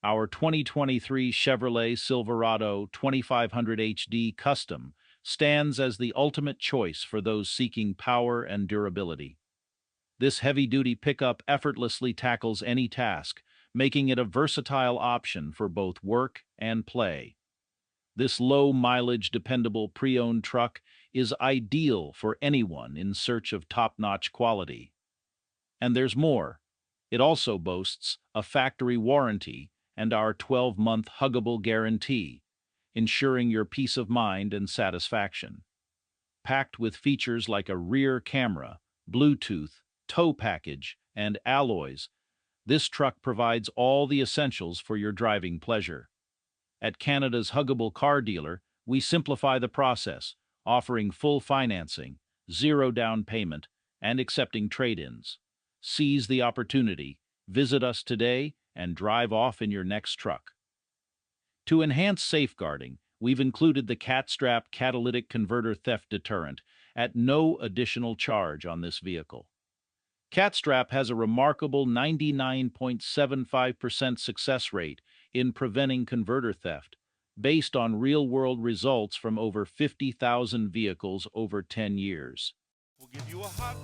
Our 2023 Chevrolet Silverado 2500 HD Custom stands as the ultimate choice for those seeking power and durability. This heavy-duty pickup effortlessly tackles any task, making it a versatile option for both work and play. This low-mileage, dependable pre-owned truck is ideal for anyone in search of top-notch quality. And there's more. It also boasts a factory warranty and our 12-month huggable guarantee, ensuring your peace of mind and satisfaction. Packed with features like a rear camera, Bluetooth, tow package, and alloys, this truck provides all the essentials for your driving pleasure. At Canada's huggable car dealer, we simplify the process, offering full financing, zero down payment, and accepting trade-ins. Seize the opportunity, visit us today, and drive off in your next truck. To enhance safeguarding, we've included the CatStrap Catalytic Converter Theft Deterrent at no additional charge on this vehicle. CatStrap has a remarkable 99.75% success rate in preventing converter theft, based on real-world results from over 50,000 vehicles over 10 years. We'll give you a hot